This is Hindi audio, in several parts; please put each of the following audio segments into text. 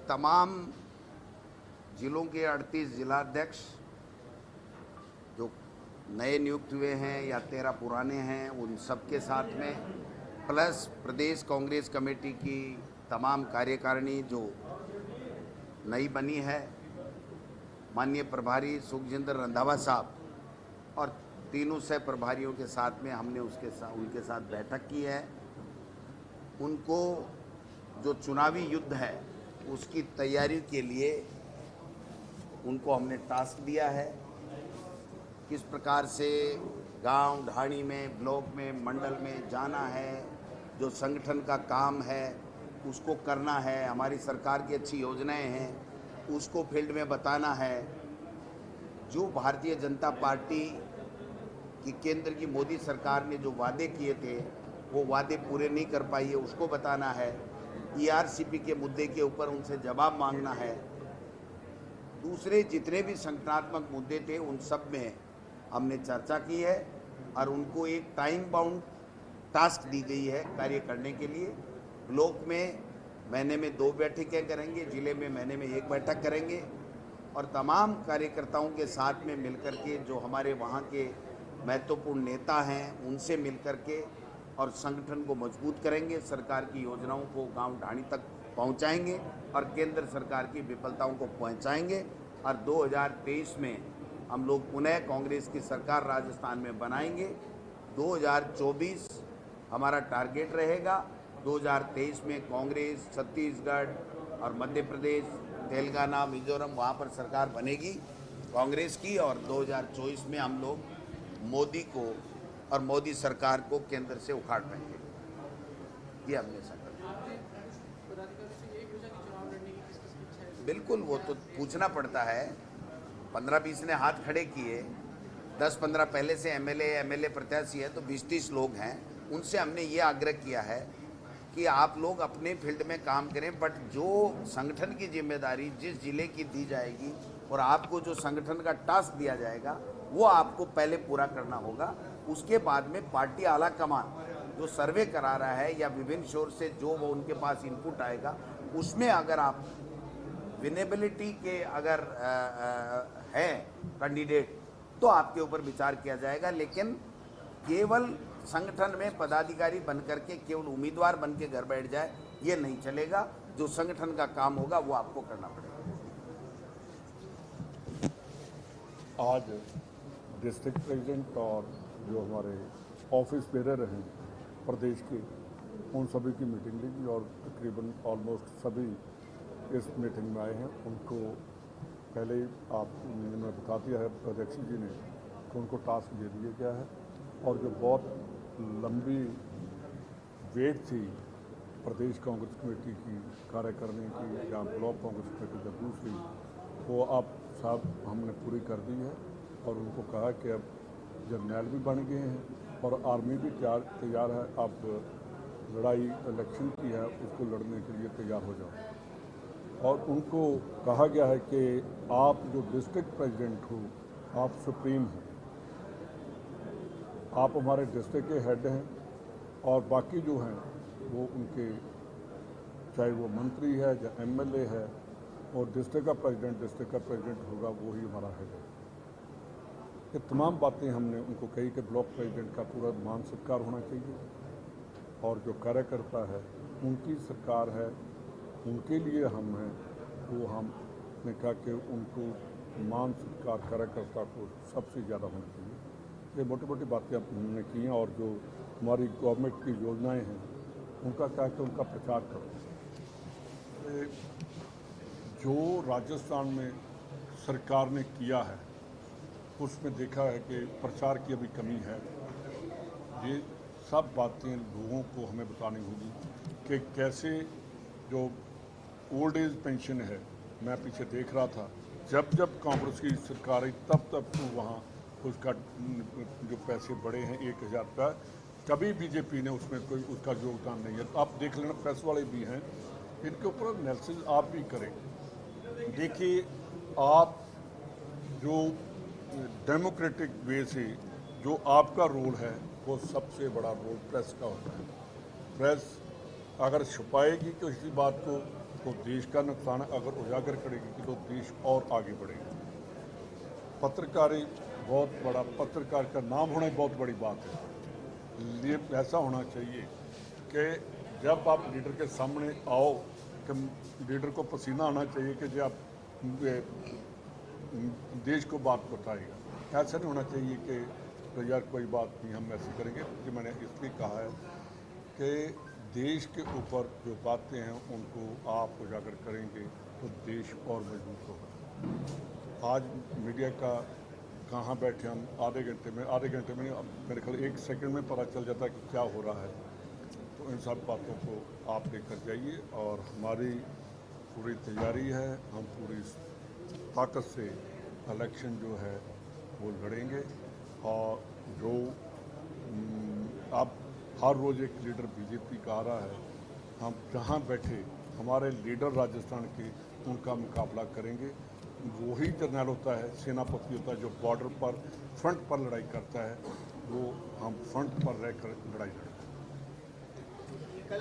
तमाम जिलों के 38 जिलाध्यक्ष जो नए नियुक्त हुए हैं या 13 पुराने हैं, उन सबके साथ में प्लस प्रदेश कांग्रेस कमेटी की तमाम कार्यकारिणी जो नई बनी है, माननीय प्रभारी सुखजिंदर रंधावा साहब और तीनों सह प्रभारियों के साथ में हमने उनके साथ बैठक की है। उनको जो चुनावी युद्ध है उसकी तैयारी के लिए उनको हमने टास्क दिया है, किस प्रकार से गांव ढाणी में, ब्लॉक में, मंडल में जाना है, जो संगठन का काम है उसको करना है, हमारी सरकार की अच्छी योजनाएं हैं उसको फील्ड में बताना है, जो भारतीय जनता पार्टी की केंद्र की मोदी सरकार ने जो वादे किए थे वो वादे पूरे नहीं कर पाई है उसको बताना है, ईआरसीपी के मुद्दे के ऊपर उनसे जवाब मांगना है, दूसरे जितने भी संगठनात्मक मुद्दे थे उन सब में हमने चर्चा की है और उनको एक टाइम बाउंड टास्क दी गई है कार्य करने के लिए। ब्लॉक में महीने में 2 बैठकें करेंगे, जिले में महीने में 1 बैठक करेंगे और तमाम कार्यकर्ताओं के साथ में मिलकर के जो हमारे वहाँ के महत्वपूर्ण नेता हैं उनसे मिलकर के और संगठन को मजबूत करेंगे, सरकार की योजनाओं को गांव ढाणी तक पहुंचाएंगे और केंद्र सरकार की विफलताओं को पहुंचाएंगे और 2023 में हम लोग पुनः कांग्रेस की सरकार राजस्थान में बनाएंगे। 2024 हमारा टारगेट रहेगा, 2023 में कांग्रेस छत्तीसगढ़ और मध्य प्रदेश, तेलंगाना, मिजोरम वहाँ पर सरकार बनेगी कांग्रेस की और 2024 में हम लोग मोदी को और मोदी सरकार को केंद्र से उखाड़ पाएंगे। ये हमने संकल्प। बिल्कुल, वो तो पूछना पड़ता है। 15-20 ने हाथ खड़े किए, 10-15 पहले से एमएलए प्रत्याशी है तो 20-30 लोग हैं। उनसे हमने ये आग्रह किया है कि आप लोग अपने फील्ड में काम करें, बट जो संगठन की जिम्मेदारी जिस जिले की दी जाएगी और आपको जो संगठन का टास्क दिया जाएगा वो आपको पहले पूरा करना होगा। उसके बाद में पार्टी आला कमान जो सर्वे करा रहा है या विभिन्न सोर्स से जो वो उनके पास इनपुट आएगा उसमें अगर आप विनेबिलिटी के अगर है कैंडिडेट तो आपके ऊपर विचार किया जाएगा, लेकिन केवल संगठन में पदाधिकारी बन करके केवल उम्मीदवार बन के घर बैठ जाए ये नहीं चलेगा। जो संगठन का काम होगा वो आपको करना पड़ेगा। आज डिस्ट्रिक्ट प्रेसिडेंट और जो हमारे ऑफिस बेरर हैं प्रदेश के उन सभी की मीटिंग ली और तकरीबन ऑलमोस्ट सभी इस मीटिंग में आए हैं। उनको पहले ही आपने बता दिया है अध्यक्ष जी ने कि उनको टास्क दे दिया गया है और जो बहुत लंबी वेट थी प्रदेश कांग्रेस कमेटी की कार्य करने की या ब्लॉक कांग्रेस कमेटी जब दूसरी, वो अब साहब हमने पूरी कर दी है और उनको कहा कि अब जर्नैल भी बन गए हैं और आर्मी भी तैयार है, अब लड़ाई इलेक्शन की है उसको लड़ने के लिए तैयार हो जाओ। और उनको कहा गया है कि आप जो डिस्ट्रिक्ट प्रेसिडेंट हो आप सुप्रीम हैं, आप हमारे डिस्ट्रिक्ट के हेड हैं और बाकी जो हैं वो उनके चाहे वो मंत्री है या एमएलए है और डिस्ट्रिक्ट का प्रेसिडेंट होगा वो ही हमारा हेड है। ये तमाम बातें हमने उनको कही कि ब्लॉक प्रेसिडेंट का पूरा मान सत्कार होना चाहिए और जो कार्यकर्ता है उनकी सरकार है, उनके लिए हम हैं, वो हमने कहा कि उनको मान सत्कार कार्यकर्ता को सबसे ज़्यादा होना चाहिए। ये मोटी मोटी बातें हमने की हैं और जो हमारी गवर्नमेंट की योजनाएं हैं उनका क्या कि उनका प्रचार करो। जो राजस्थान में सरकार ने किया है उसमें देखा है कि प्रचार की अभी कमी है। ये सब बातें लोगों को हमें बतानी होगी कि कैसे जो ओल्ड एज पेंशन है, मैं पीछे देख रहा था जब जब कांग्रेस की सरकार आई तब तो वहाँ उसका जो पैसे बढ़े हैं 1000 रुपया, कभी बीजेपी ने उसमें कोई उसका योगदान नहीं है। तो आप देख लेना, प्रेस वाले भी हैं, इनके ऊपर एनालिसिस आप भी करें। देखिए, आप जो डेमोक्रेटिक वे से जो आपका रोल है वो सबसे बड़ा रोल प्रेस का होता है। प्रेस अगर छुपाएगी किसी बात को तो देश का नुकसान अगर उजागर करेगी तो देश और आगे बढ़ेगा। पत्रकारी बहुत बड़ा, पत्रकार का नाम होना बहुत बड़ी बात है। ये ऐसा होना चाहिए कि जब आप लीडर के सामने आओ कि लीडर को पसीना आना चाहिए कि जब देश को बात बताएगा। ऐसा नहीं होना चाहिए कि तो यार कोई बात नहीं हम ऐसे करेंगे। कि मैंने इसलिए कहा है कि देश के ऊपर जो बातें हैं उनको आप उजागर करेंगे तो देश और मजबूत होगा। आज मीडिया का कहाँ बैठे हम आधे घंटे में मेरे ख्याल 1 सेकंड में पता चल जाता है कि क्या हो रहा है। तो इन सब बातों को आप लेकर जाइए और हमारी पूरी तैयारी है। हम पूरी ताकत से इलेक्शन जो है वो लड़ेंगे और जो अब हर रोज़ एक लीडर बीजेपी का आ रहा है, हम जहाँ बैठे हमारे लीडर राजस्थान के उनका मुकाबला करेंगे। वही जर्नल होता है, सेनापति होता है जो बॉर्डर पर फ्रंट पर लड़ाई करता है, वो हम फ्रंट पर रहकर लड़ाई लड़ेंगे। कल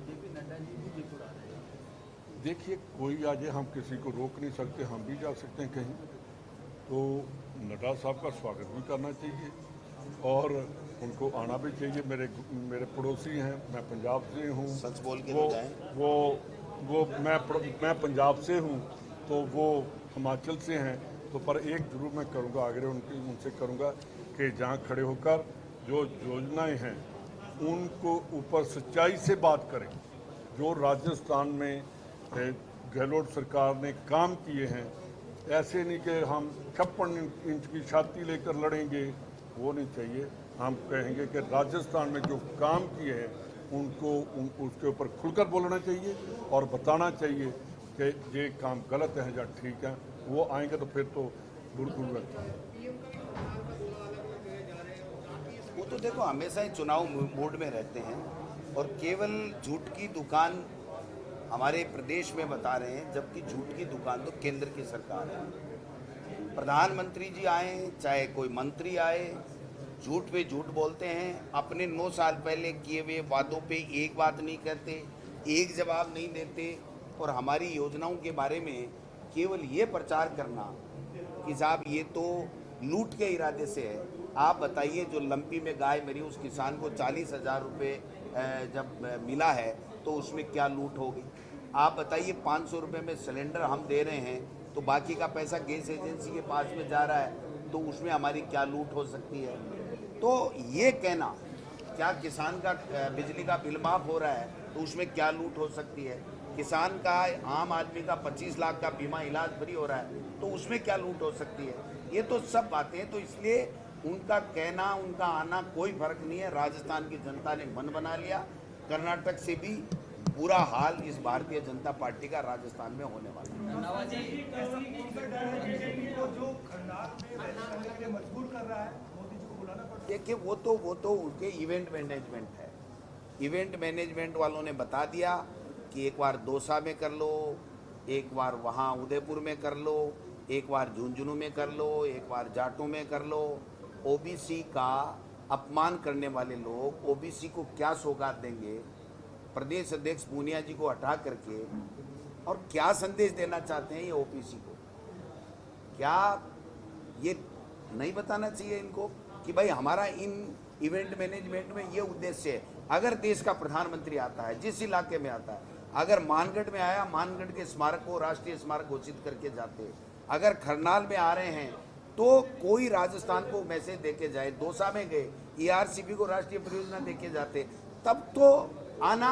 जेपी नड्डा जी बीजेपुर आ रहे हैं। देखिए कोई आ जाए, हम किसी को रोक नहीं सकते, हम भी जा सकते हैं कहीं। तो नड्डा साहब का स्वागत भी करना चाहिए और उनको आना भी चाहिए। मेरे पड़ोसी हैं, मैं पंजाब से हूँ। सच बोल के वो मैं पंजाब से हूँ तो वो हिमाचल से हैं। तो पर एक जरूर मैं करूँगा, आगे उनसे करूँगा कि जहाँ खड़े होकर जो योजनाएं हैं उनको ऊपर सच्चाई से बात करें। जो राजस्थान में गहलोत सरकार ने काम किए हैं, ऐसे नहीं कि हम 56 इंच की छाती लेकर लड़ेंगे, वो नहीं चाहिए। हम कहेंगे कि राजस्थान में जो काम किए हैं उनको उसके ऊपर खुलकर बोलना चाहिए और बताना चाहिए कि ये काम गलत है या ठीक है। वो आएंगे तो फिर तो बिल्कुल रहता है। वो तो देखो हमेशा ही चुनाव मोड में रहते हैं और केवल झूठ की दुकान हमारे प्रदेश में बता रहे हैं, जबकि झूठ की दुकान तो केंद्र की सरकार है। प्रधानमंत्री जी आए चाहे कोई मंत्री आए, झूठ पे झूठ बोलते हैं। अपने 9 साल पहले किए हुए वादों पे एक बात नहीं कहते, एक जवाब नहीं देते और हमारी योजनाओं के बारे में केवल ये प्रचार करना कि साहब ये तो लूट के इरादे से है। आप बताइए, जो लंपी में गाय मरी उस किसान को 40,000 रुपये जब मिला है तो उसमें क्या लूट होगी? आप बताइए, 500 रुपये में सिलेंडर हम दे रहे हैं तो बाकी का पैसा गैस एजेंसी के पास में जा रहा है, तो उसमें हमारी क्या लूट हो सकती है? तो ये कहना, क्या किसान का बिजली का बिल माफ हो रहा है तो उसमें क्या लूट हो सकती है? किसान का, आम आदमी का 25 लाख का बीमा इलाज फ्री हो रहा है तो उसमें क्या लूट हो सकती है? ये तो सब बातें। तो इसलिए उनका कहना, उनका आना कोई फर्क नहीं है। राजस्थान की जनता ने मन बना लिया। कर्नाटक से भी बुरा हाल इस भारतीय जनता पार्टी का राजस्थान में होने वाला है। देखिए वो तो उनके इवेंट मैनेजमेंट है। इवेंट मैनेजमेंट वालों ने बता दिया कि एक बार दौसा में कर लो, एक बार वहाँ उदयपुर में कर लो, एक बार झुंझुनू में कर लो, एक बार जाटों में कर लो। ओबीसी का अपमान करने वाले लोग ओबीसी को क्या सौगात देंगे? प्रदेश अध्यक्ष पूनिया जी को हटा करके और क्या संदेश देना चाहते हैं ये ओबीसी को? क्या ये नहीं बताना चाहिए इनको कि भाई हमारा इन इवेंट मैनेजमेंट में ये उद्देश्य है? अगर देश का प्रधानमंत्री आता है, जिस इलाके में आता है, अगर मानगढ़ में आया, मानगढ़ के स्मारक को राष्ट्रीय स्मारक घोषित करके जाते हैं। अगर खरनाल में आ रहे हैं तो कोई राजस्थान को मैसेज देके जाए। दौसा में गए, ईआरसीबी को राष्ट्रीय परियोजना देके जाते, तब तो आना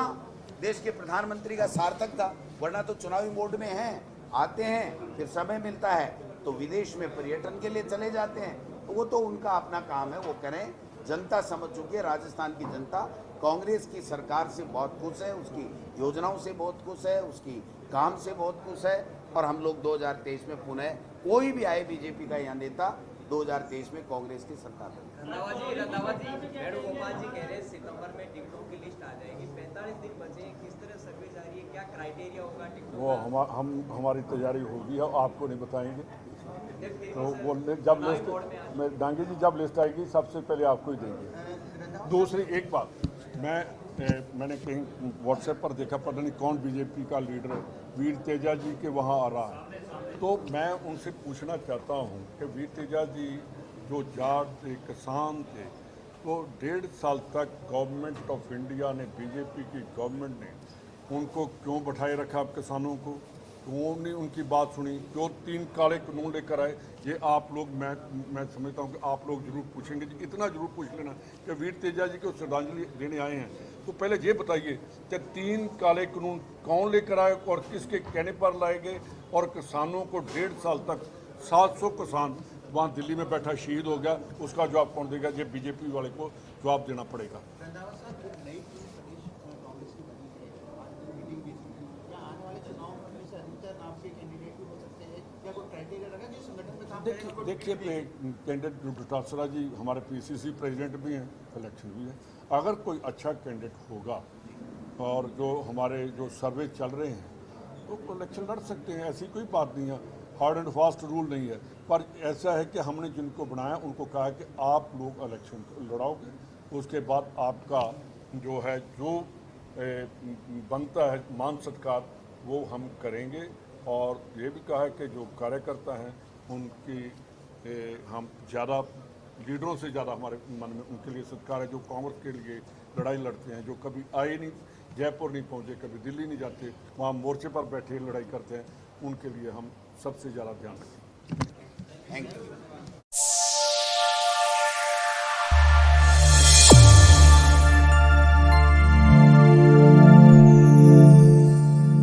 देश के प्रधानमंत्री का सार्थक था। वरना तो चुनावी मोड में हैं, आते हैं, फिर समय मिलता है तो विदेश में पर्यटन के लिए चले जाते हैं। तो वो तो उनका अपना काम है, वो करें। जनता समझ चुकी है, राजस्थान की जनता कांग्रेस की सरकार से बहुत खुश है, उसकी योजनाओं से बहुत खुश है, उसकी काम से बहुत खुश है। और हम लोग 2023 में पुनः कोई भी आए बीजेपी का यहाँ नेता 2023 में कांग्रेस की सरकार बनेगी। वेणुगोपाल जी कह रहे हैं सितंबर में टिकटों की लिस्ट आ जाएगी। 45 दिन बचे, किस तरह सर्वे जारी है, क्या क्राइटेरिया होगा टिकटों? वो हमारी तैयारी होगी, आपको नहीं बताएंगे। तो वो जब लिस्ट में डांगे जी जब लिस्ट आएगी सबसे पहले आपको ही देंगे। दूसरी एक बात, मैं मैंने कहीं व्हाट्सएप पर देखा, पता नहीं कौन बीजेपी का लीडर वीर तेजा जी के वहाँ आ रहा है, तो मैं उनसे पूछना चाहता हूँ कि वीर तेजा जी जो जाट थे, किसान थे, तो 1.5 साल तक गवर्नमेंट ऑफ इंडिया ने, बीजेपी की गवर्नमेंट ने उनको क्यों बैठाए रखा किसानों को, क्यों नहीं उनकी बात सुनी, क्यों 3 काले कानून लेकर आए? ये आप लोग, मैं समझता हूँ कि आप लोग जरूर पूछेंगे, इतना जरूर पूछ लेना कि वीर तेजा जी को श्रद्धांजलि देने आए हैं, तो पहले ये बताइए कि 3 काले कानून कौन लेकर आए और किसके कहने पर लाए गए, और किसानों को 1.5 साल तक 700 किसान वहाँ दिल्ली में बैठा शहीद हो गया, उसका जवाब कौन देगा? ये बीजेपी वाले को जवाब देना पड़ेगा। रंधावा साहब, जो नई टीम प्रदेश कांग्रेस की बनी है, आज की मीटिंग भी थी, क्या आने वाले चुनाव में से अधिकतर आपके कैंडिडेट भी हो सकते हैं? क्या कोई क्राइटेरिया लगा जो संगठन में काम करेगा? देखिए कैंडिडेट डोटासरा जी हमारे पीसीसी प्रेसिडेंट भी हैं, इलेक्शन भी है। अगर कोई अच्छा कैंडिडेट होगा और जो हमारे जो सर्वे चल रहे हैं तो इलेक्शन लड़ सकते हैं, ऐसी कोई बात नहीं है, हार्ड एंड फास्ट रूल नहीं है। पर ऐसा है कि हमने जिनको बनाया उनको कहा है कि आप लोग इलेक्शन लड़ाओगे, उसके बाद आपका जो है जो बनता है मान सत्कार वो हम करेंगे। और ये भी कहा है कि जो कार्यकर्ता हैं उनकी हम ज़्यादा लीडरों से ज़्यादा हमारे मन में उनके लिए सत्कार है, जो कांग्रेस के लिए लड़ाई लड़ते हैं, जो कभी आए नहीं, जयपुर नहीं पहुँचे, कभी दिल्ली नहीं जाते, वहाँ मोर्चे पर बैठे लड़ाई करते हैं, उनके लिए हम सबसे ज़्यादा ध्यान रखें। Thank you.